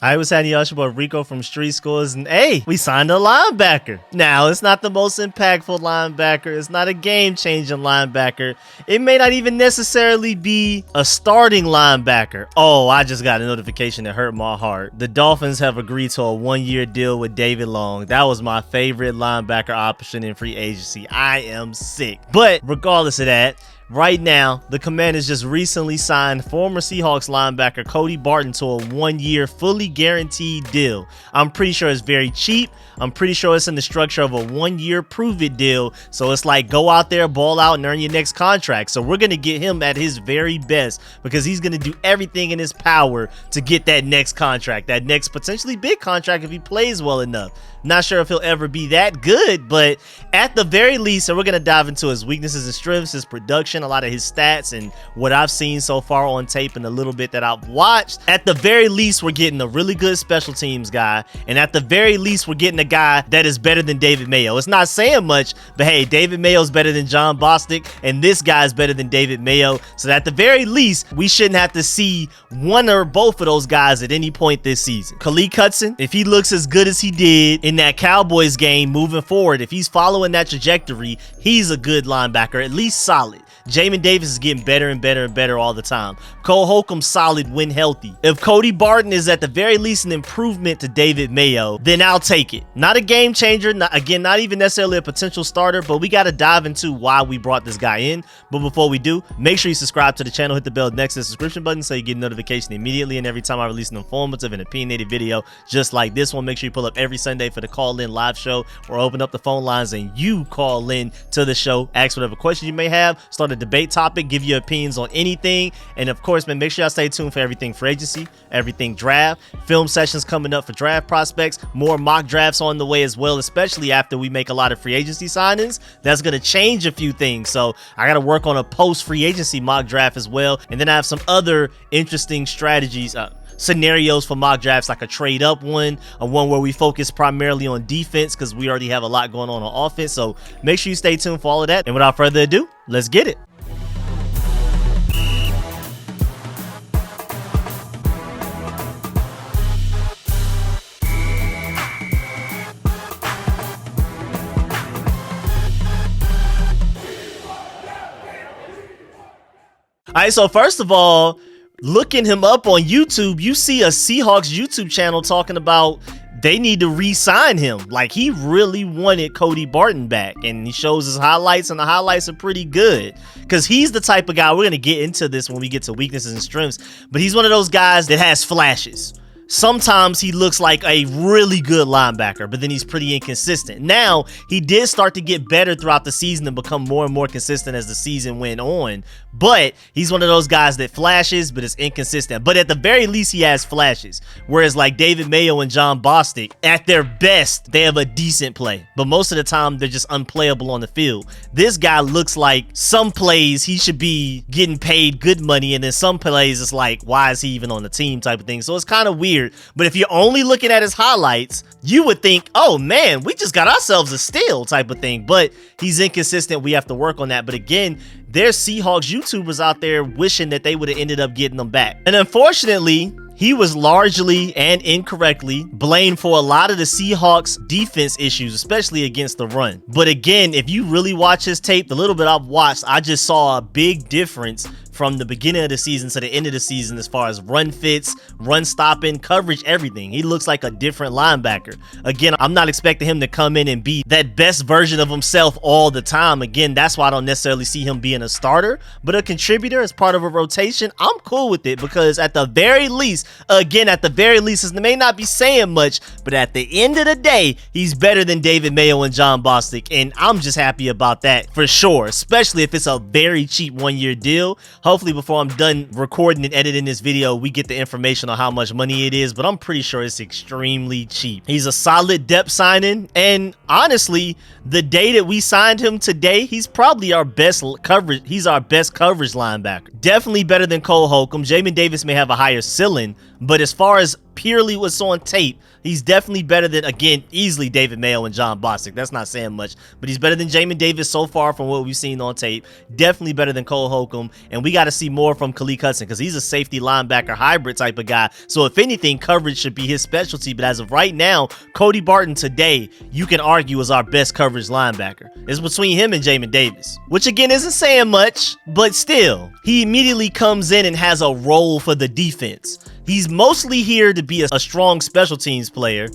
I was having your boy Rico from Street Schools, and hey, we signed a linebacker. Now, it's not the most impactful linebacker. It's not a game-changing linebacker. It may not even necessarily be a starting linebacker. Oh, I just got a notification that hurt my heart. The Dolphins have agreed to a one-year deal with David Long. That was my favorite linebacker option in free agency. I am sick. But regardless of that, right now, the Commanders just recently signed former Seahawks linebacker Cody Barton to a one-year fully guaranteed deal. I'm pretty sure it's very cheap. I'm pretty sure it's in the structure of a one-year prove-it deal. So it's like go out there, ball out, and earn your next contract. So we're going to get him at his very best because he's going to do everything in his power to get that next contract, that next potentially big contract if he plays well enough. Not sure if he'll ever be that good, but at the very least, and we're going to dive into his weaknesses and strengths, his production, a lot of his stats, and what I've seen so far on tape and a little bit that I've watched. At the very least, we're getting a really good special teams guy, and at the very least, we're getting a guy that is better than David Mayo. It's not saying much, but hey, David Mayo's better than Jon Bostic, and this guy's better than David Mayo. So at the very least, we shouldn't have to see one or both of those guys at any point this season. Khaleke Hudson, if he looks as good as he did in that Cowboys game moving forward, if he's following that trajectory, he's a good linebacker, at least solid. Jamin Davis is getting better and better and better all the time. Cole Holcomb solid when healthy. If Cody Barton is at the very least an improvement to David Mayo, then I'll take it. Not a game changer, not even necessarily a potential starter, but we got to dive into why we brought this guy in. But before we do, make sure you subscribe to the channel, hit the bell next to the subscription button so you get a notification immediately and every time I release an informative and opinionated video just like this one. Make sure you pull up every Sunday for the call-in live show or open up the phone lines and you call in to the show, ask whatever questions you may have, start a debate topic, give your opinions on anything, and of course, man, make sure y'all stay tuned for everything free agency, everything draft, film sessions coming up for draft prospects, more mock drafts on the way as well, especially after we make a lot of free agency signings. That's going to change a few things, so I got to work on a post free agency mock draft as well, and then I have some other interesting strategies, scenarios for mock drafts, like a trade up one, a one where we focus primarily on defense because we already have a lot going on offense. So make sure you stay tuned for all of that, and without further ado, let's get it. All right, so first of all, looking him up on YouTube, you see a Seahawks YouTube channel talking about they need to re-sign him. Like, he really wanted Cody Barton back, and he shows his highlights, and the highlights are pretty good because he's the type of guy, we're going to get into this when we get to weaknesses and strengths, but he's one of those guys that has flashes. Sometimes he looks like a really good linebacker, but then he's pretty inconsistent. Now, he did start to get better throughout the season and become more and more consistent as the season went on. But he's one of those guys that flashes, but is inconsistent. But at the very least, he has flashes. Whereas like David Mayo and Jon Bostic, at their best, they have a decent play. But most of the time, they're just unplayable on the field. This guy looks like some plays he should be getting paid good money, and then some plays it's like, why is he even on the team type of thing. So it's kind of weird. But if you're only looking at his highlights, you would think, oh man, we just got ourselves a steal type of thing. But he's inconsistent. We have to work on that. But again, there's Seahawks YouTubers out there wishing that they would have ended up getting them back. And unfortunately, he was largely and incorrectly blamed for a lot of the Seahawks defense issues, especially against the run. But again, if you really watch his tape, the little bit I've watched, I just saw a big difference from the beginning of the season to the end of the season as far as run fits, run stopping, coverage, everything. He looks like a different linebacker. Again, I'm not expecting him to come in and be that best version of himself all the time. Again, that's why I don't necessarily see him being a starter, but a contributor as part of a rotation. I'm cool with it because at the very least, again, at the very least, it may not be saying much, but at the end of the day, he's better than David Mayo and Jon Bostic, and I'm just happy about that for sure, especially if it's a very cheap one-year deal. Hopefully before I'm done recording and editing this video, we get the information on how much money it is, but I'm pretty sure it's extremely cheap. He's a solid depth signing, and honestly, the day that we signed him today, he's probably our best coverage. He's our best coverage linebacker. Definitely better than Cole Holcomb. Jamin Davis may have a higher ceiling, but as far as purely what's on tape, he's definitely better than, again, easily David Mayo and Jon Bostic. That's not saying much, but he's better than Jamin Davis so far from what we've seen on tape. Definitely better than Cole Holcomb, and we got to see more from Khaleke Hudson because he's a safety linebacker hybrid type of guy. So if anything, coverage should be his specialty, but as of right now, Cody Barton today, you can argue is our best coverage linebacker. It's between him and Jamin Davis, which again isn't saying much, but still, he immediately comes in and has a role for the defense. He's mostly here to be a strong special teams player,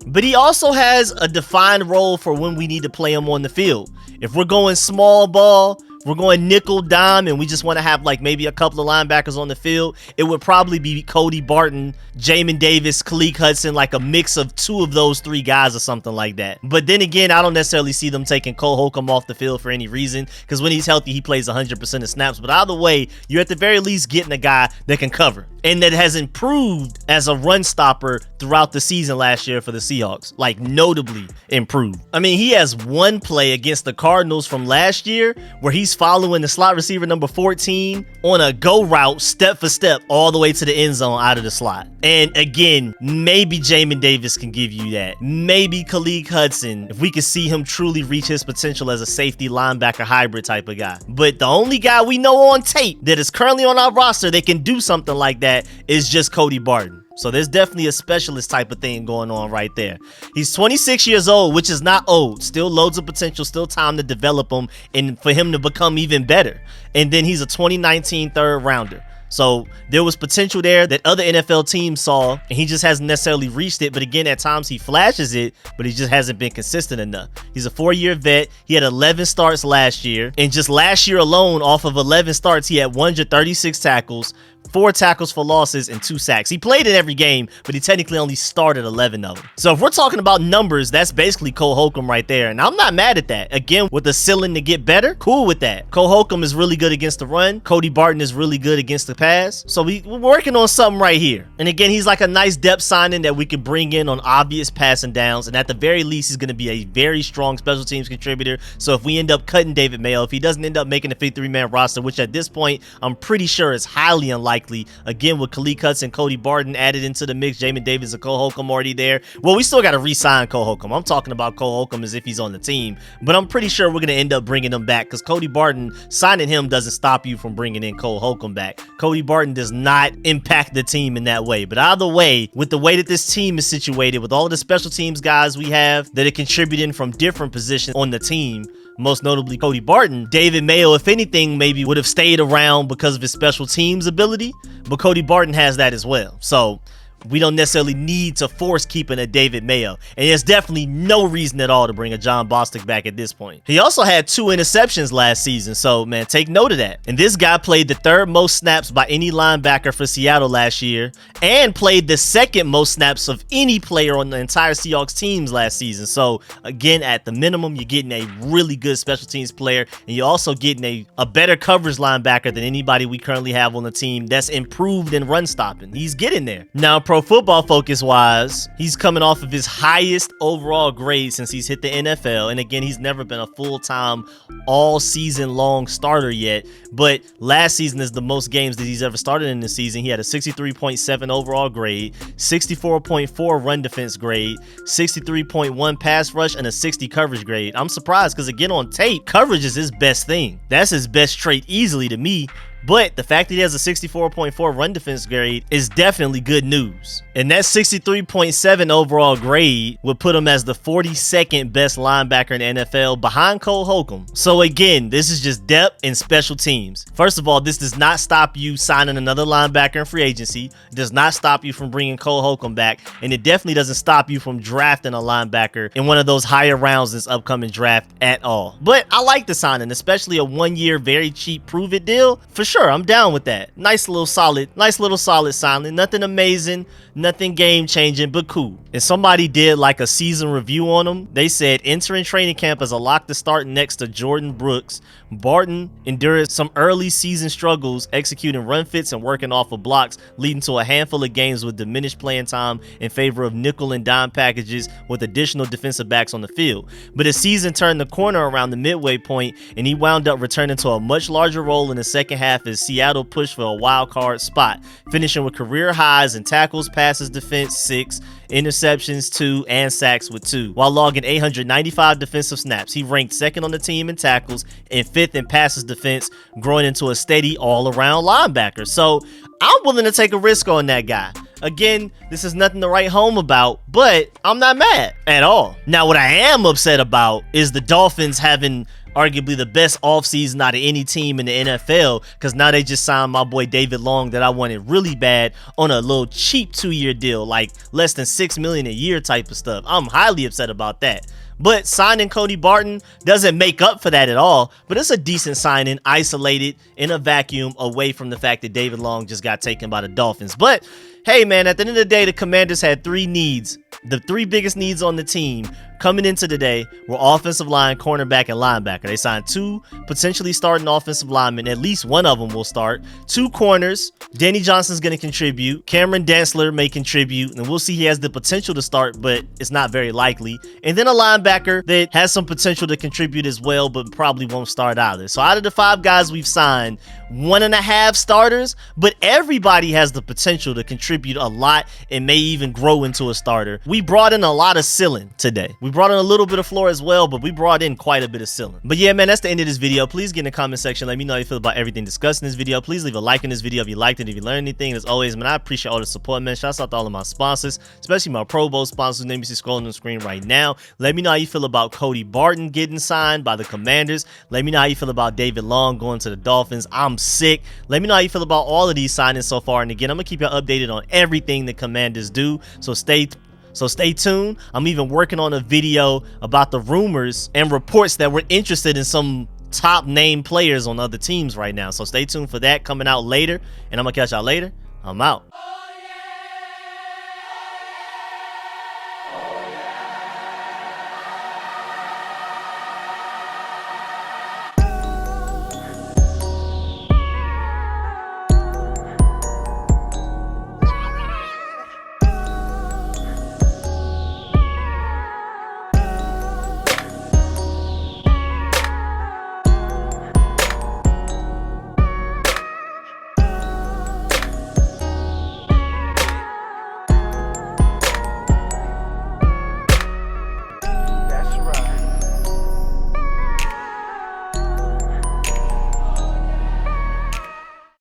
but he also has a defined role for when we need to play him on the field. If we're going small ball, we're going nickel dime, and we just want to have like maybe a couple of linebackers on the field, it would probably be Cody Barton, Jamin Davis, Khaleke Hudson, like a mix of two of those three guys or something like that. But then again, I don't necessarily see them taking Cole Holcomb off the field for any reason, because when he's healthy, he plays 100% of snaps. But either way, you're at the very least getting a guy that can cover and that has improved as a run stopper throughout the season last year for the Seahawks, like notably improved. I mean, he has one play against the Cardinals from last year where he's following the slot receiver number 14 on a go route step for step all the way to the end zone out of the slot. And again, maybe Jamin Davis can give you that. Maybe Khaleke Hudson, if we can see him truly reach his potential as a safety linebacker hybrid type of guy. But the only guy we know on tape that is currently on our roster that can do something like that is just Cody Barton. So there's definitely a specialist type of thing going on right there. He's 26 years old, which is not old. Still loads of potential, still time to develop him and for him to become even better. And then he's a 2019 third rounder. So there was potential there that other NFL teams saw, and he just hasn't necessarily reached it. But again, at times he flashes it, but he just hasn't been consistent enough. He's a 4-year vet. He had 11 starts last year. And just last year alone, off of 11 starts, he had 136 tackles, 4 tackles for losses, and 2 sacks. He played in every game, but he technically only started 11 of them. So if we're talking about numbers, that's basically Cole Holcomb right there. And I'm not mad at that. Again, with the ceiling to get better, cool with that. Cole Holcomb is really good against the run. Cody Barton is really good against the pass. So we're working on something right here. And again, he's like a nice depth signing that we can bring in on obvious passing downs. And at the very least, he's going to be a very strong special teams contributor. So if we end up cutting David Mayo, if he doesn't end up making a 53-man roster, which at this point, I'm pretty sure is highly unlikely. Again, with Khaleke Hudson, Cody Barton added into the mix, Jamin Davis and Cole Holcomb already there. Well, we still got to re-sign Cole Holcomb. I'm talking about Cole Holcomb as if he's on the team, but I'm pretty sure we're going to end up bringing him back because Cody Barton, signing him doesn't stop you from bringing in Cole Holcomb back. Cody Barton does not impact the team in that way. But either way, with the way that this team is situated, with all of the special teams guys we have that are contributing from different positions on the team, most notably Cody Barton, David Mayo, if anything, maybe would have stayed around because of his special teams ability, but Cody Barton has that as well. So we don't necessarily need to force keeping a David Mayo. And there's definitely no reason at all to bring a Jon Bostic back at this point. He also had 2 interceptions last season, so man, take note of that. And this guy played the 3rd most snaps by any linebacker for Seattle last year and played the 2nd most snaps of any player on the entire Seahawks teams last season. So again, at the minimum, you're getting a really good special teams player, and you're also getting a better coverage linebacker than anybody we currently have on the team that's improved in run stopping. He's getting there. Now, Pro Football Focus wise, he's coming off of his highest overall grade since he's hit the NFL. And again, he's never been a full-time, all season long starter yet. But last season is the most games that he's ever started in the season. He had a 63.7 overall grade, 64.4 run defense grade, 63.1 pass rush, and a 60 coverage grade. I'm surprised because again, on tape, coverage is his best thing. That's his best trait easily to me. But the fact that he has a 64.4 run defense grade is definitely good news. And that 63.7 overall grade would put him as the 42nd best linebacker in the NFL behind Cole Holcomb. So again, this is just depth and special teams. First of all, this does not stop you signing another linebacker in free agency. It does not stop you from bringing Cole Holcomb back. And it definitely doesn't stop you from drafting a linebacker in one of those higher rounds this upcoming draft at all. But I like the signing, especially a 1-year, very cheap prove-it deal. For sure, I'm down with that. Nice little solid signing. Nothing amazing, nothing game changing, but cool. And somebody did like a season review on him. They said entering training camp as a lock to start next to Jordan Brooks. Barton endured some early season struggles executing run fits and working off of blocks, leading to a handful of games with diminished playing time in favor of nickel and dime packages with additional defensive backs on the field. But his season turned the corner around the midway point, and he wound up returning to a much larger role in the second half as Seattle pushed for a wild card spot, finishing with career highs in tackles, passes, defense 6, interceptions 2, and sacks with 2, while logging 895 defensive snaps. He ranked second on the team in tackles and 5th in passes defense, growing into a steady all-around linebacker. So I'm willing to take a risk on that guy. Again, this is nothing to write home about, but I'm not mad at all. Now, what I am upset about is the Dolphins having arguably the best offseason out of any team in the NFL, because now they just signed my boy David Long that I wanted really bad on a little cheap 2-year deal, like less than $6 million a year type of stuff. I'm highly upset about that. But signing Cody Barton doesn't make up for that at all, but it's a decent signing, isolated in a vacuum away from the fact that David Long just got taken by the Dolphins. But hey man, at the end of the day, the Commanders had 3 needs. The 3 biggest needs on the team coming into today were offensive line, cornerback, and linebacker. They signed 2 potentially starting offensive linemen. At least one of them will start. 2 corners. Danny Johnson's going to contribute. Cameron Dantzler may contribute, and we'll see. He has the potential to start, but it's not very likely. And then a linebacker that has some potential to contribute as well, but probably won't start either. So out of the 5 guys we've signed, 1.5 starters, but everybody has the potential to contribute a lot and may even grow into a starter. We brought in a lot of ceiling today. We brought in a little bit of floor as well, but we brought in quite a bit of ceiling. But yeah, man, that's the end of this video. Please get in the comment section. Let me know how you feel about everything discussed in this video. Please leave a like in this video if you liked it, if you learned anything. As always, man, I appreciate all the support, man. Shouts out to all of my sponsors, especially my Pro Bowl sponsors, whose name you see scrolling on the screen right now. Let me know how you feel about Cody Barton getting signed by the Commanders. Let me know how you feel about David Long going to the Dolphins. I'm sick. Let me know how you feel about all of these signings so far. And again, I'm gonna keep you updated on everything the Commanders do. So stay tuned. I'm even working on a video about the rumors and reports that we're interested in some top name players on other teams right now. So stay tuned for that coming out later. And I'm gonna catch y'all later. I'm out.